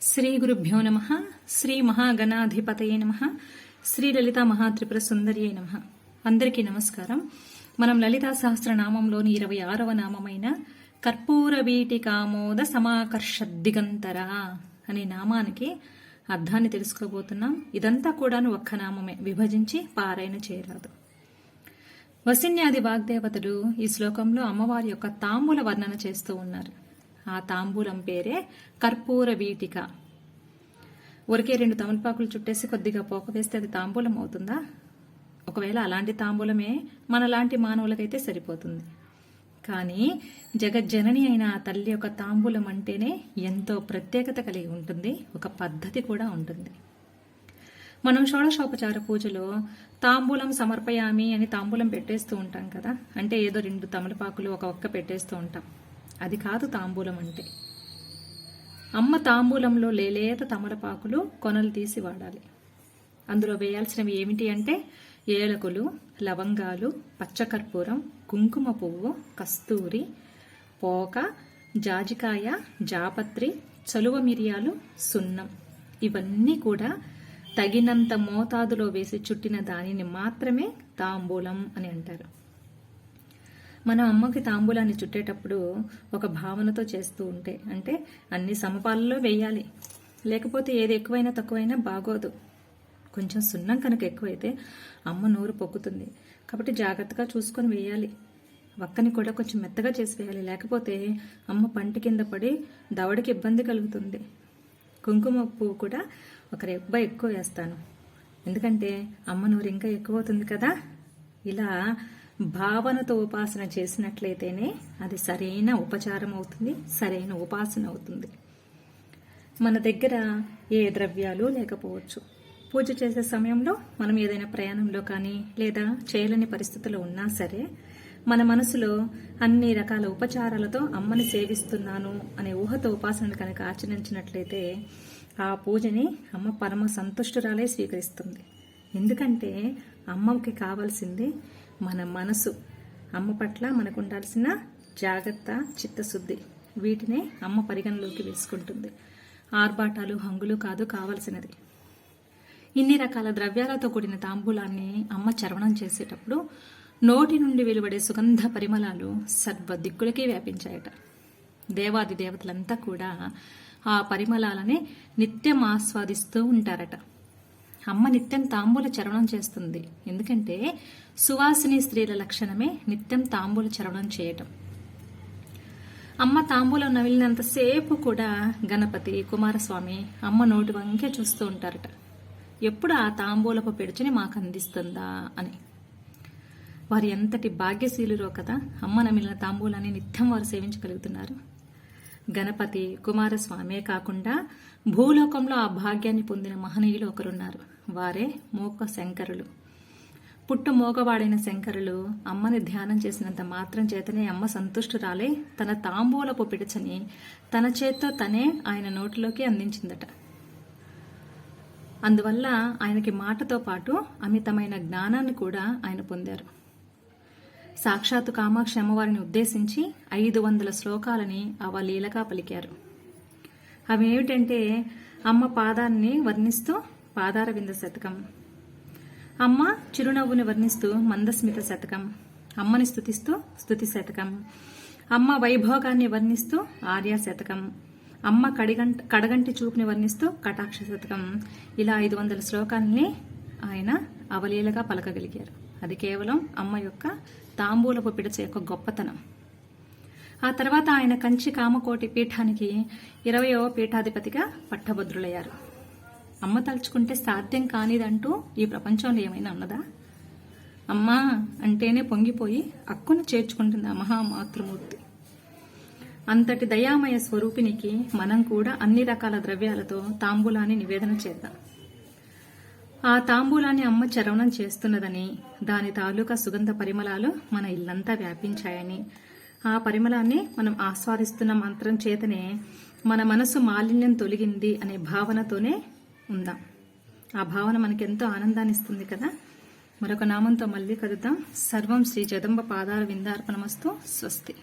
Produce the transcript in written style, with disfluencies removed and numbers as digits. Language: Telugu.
శ్రీ గురుభ్యో నమ. శ్రీ మహాగణాధిపతయే నమ. శ్రీ లలితా మహాత్రిపుర సుందరియే నమ. అందరికీ నమస్కారం. మనం లలితా సహస్రనామంలోని 26వ నామమైన కర్పూర వీటికామోద సమాకర్షద్దిగంతర అనే నామానికి అర్థాన్ని తెలుసుకోబోతున్నాం. ఇదంతా కూడాను ఒక్క నామమే, విభజించి పారాయణ చేయరాదు. వసిన్యాది వాగ్దేవతలు ఈ శ్లోకంలో అమ్మవారి యొక్క తాంబూల వర్ణన చేస్తూ ఉన్నారు. ఆ తాంబూలం పేరే కర్పూర వీటిక. ఊరికే 2 తమలపాకులు చుట్టేసి కొద్దిగా పోక వేస్తే అది తాంబూలం అవుతుందా? ఒకవేళ అలాంటి తాంబూలమే మనలాంటి మానవులకైతే సరిపోతుంది. కానీ జగజ్జనని అయిన ఆ తల్లి యొక్క తాంబూలం అంటేనే ఎంతో ప్రత్యేకత కలిగి ఉంటుంది, ఒక పద్ధతి కూడా ఉంటుంది. మనం షోడశోపచార పూజలో తాంబూలం సమర్పయామి అని తాంబూలం పెట్టేస్తూ ఉంటాం కదా. అంటే ఏదో 2 తమలపాకులు ఒక ఒక్క పెట్టేస్తూ ఉంటాం. అది కాదు తాంబూలం అంటే. అమ్మ తాంబూలంలో లేలేత తమలపాకులు కొనలు తీసి వాడాలి. అందులో వేయాల్సినవి ఏమిటి అంటే ఏలకులు, లవంగాలు, పచ్చకర్పూరం, కుంకుమ పువ్వు, కస్తూరి, పోక, జాజికాయ, జాపత్రి, చలువ మిరియాలు, సున్నం. ఇవన్నీ కూడా తగినంత మోతాదులో వేసి చుట్టిన దానిని మాత్రమే తాంబూలం అని అంటారు. మన అమ్మకి తాంబూలాన్ని చుట్టేటప్పుడు ఒక భావనతో చేస్తూ ఉంటే, అంటే అన్ని సమపాలలో వేయాలి. లేకపోతే ఏది ఎక్కువైనా తక్కువైనా బాగోదు. కొంచెం సున్నం కనుక ఎక్కువైతే అమ్మ నోరు పొక్కుతుంది. కాబట్టి జాగ్రత్తగా చూసుకొని వేయాలి. వక్కని కూడా కొంచెం మెత్తగా చేసి వేయాలి. లేకపోతే అమ్మ పంటి కింద పడి దవడకి ఇబ్బంది కలుగుతుంది. కుంకుమ పువ్వు కూడా ఒక రెబ్బ ఎక్కువ వేస్తాను, ఎందుకంటే అమ్మ నోరు ఇంకా ఎక్కువ అవుతుంది కదా. ఇలా భావనతో ఉపాసన చేసినట్లయితేనే అది సరైన ఉపచారం అవుతుంది, సరైన ఉపాసన అవుతుంది. మన దగ్గర ఏ ద్రవ్యాలు లేకపోవచ్చు. పూజ చేసే సమయంలో మనం ఏదైనా ప్రయాణంలో కానీ లేదా చేయలేని పరిస్థితుల్లో ఉన్నా సరే మన మనసులో అన్ని రకాల ఉపచారాలతో అమ్మని సేవిస్తున్నాను అనే ఊహతో ఉపాసనను కనుక ఆచరించినట్లయితే ఆ పూజని అమ్మ పరమ సంతుష్టురాలే స్వీకరిస్తుంది. ఎందుకంటే అమ్మకి కావాల్సింది మన మనసు. అమ్మ పట్ల మనకు ఉండాల్సిన జాగ్రత్త, చిత్తశుద్ధి, వీటినే అమ్మ పరిగణలోకి వేసుకుంటుంది. ఆర్భాటాలు, హంగులు కాదు కావాల్సినది. ఇన్ని రకాల ద్రవ్యాలతో కూడిన తాంబూలాన్ని అమ్మ చర్వణం చేసేటప్పుడు నోటి నుండి వెలువడే సుగంధ పరిమళాలు సర్వ దిక్కులకి వ్యాపించాయట. దేవాది దేవతలంతా కూడా ఆ పరిమళాలని నిత్యం ఆస్వాదిస్తూ ఉంటారట. అమ్మ నిత్యం తాంబూల చర్వణం చేస్తుంది. ఎందుకంటే సువాసిని స్త్రీల లక్షణమే నిత్యం తాంబూల చర్వణం చేయటం. అమ్మ తాంబూలం నవిలినంతసేపు కూడా గణపతి, కుమారస్వామి అమ్మ నోటి వంకే చూస్తూ ఉంటారట. ఎప్పుడు ఆ తాంబూలపు పెడుచుని మాకు అందిస్తుందా అని. వారు ఎంతటి భాగ్యశీలురో కదా, అమ్మ నమిలిన తాంబూలాన్ని నిత్యం వారు సేవించగలుగుతున్నారు. గణపతి, కుమారస్వామే కాకుండా భూలోకంలో ఆ భాగ్యాన్ని పొందిన మహనీయులు ఒకరున్నారు. వారే మోక శంకరులు. పుట్టు మోగవాడైన శంకరులు అమ్మని ధ్యానం చేసినంత మాత్రం చేతనే అమ్మ సంతుష్టురాలే తన తాంబూలపు పిడచని తన చేత్తో తనే ఆయన నోటిలోకి అందించిందట. అందువల్ల ఆయనకి మాటతో పాటు అమితమైన జ్ఞానాన్ని కూడా ఆయన పొందారు. సాక్షాత్తు కామాక్షి అమ్మవారిని ఉద్దేశించి 500 శ్లోకాలని అవలీలగా పలికారు. అవి ఏమిటంటే అమ్మ పాదాన్ని వర్ణిస్తూ పాదార వింద శతకం, అమ్మ చిరునవ్వుని వర్ణిస్తూ మందస్మిత శతకం, అమ్మని స్తుతిస్తూ స్తుతి శతకం, అమ్మ వైభోగాన్ని వర్ణిస్తూ ఆర్య శతకం, అమ్మ కడగంటి చూపుని వర్ణిస్తూ కటాక్ష శతకం. ఇలా 500 శ్లోకాలని ఆయన అవలీలగా పలకగలిగారు. అది కేవలం అమ్మ యొక్క తాంబూలపు పిడచ యొక్క గొప్పతనం. ఆ తర్వాత ఆయన కంచి కామకోటి పీఠానికి 20వ పీఠాధిపతిగా పట్టభద్రులయ్యారు. అమ్మ తలుచుకుంటే సాధ్యం కానిదంటూ ఈ ప్రపంచంలో ఏమైనా ఉన్నదా? అమ్మ అంటేనే పొంగిపోయి అక్కును చేర్చుకుంటుంది ఆ మహామాతృమూర్తి. అంతటి దయామయ స్వరూపినికి మనం కూడా అన్ని రకాల ద్రవ్యాలతో తాంబూలాన్ని నివేదన చేద్దాం. ఆ తాంబూలాన్ని అమ్మ చరవణం చేస్తున్నదని, దాని తాలూకా సుగంధ పరిమళాలు మన ఇల్లంతా వ్యాపించాయని, ఆ పరిమళాన్ని మనం ఆస్వాదిస్తున్న మంత్రం చేతనే మన మనసు మాలిన్యం తొలగింది అనే భావనతోనే ఉందాం. ఆ భావన మనకెంతో ఆనందాన్ని ఇస్తుంది కదా. మరొక నామంతో మళ్ళీ కలుద్దాం. సర్వం శ్రీ జగదంబ పాదార విందార్పణమస్తు. స్వస్తి.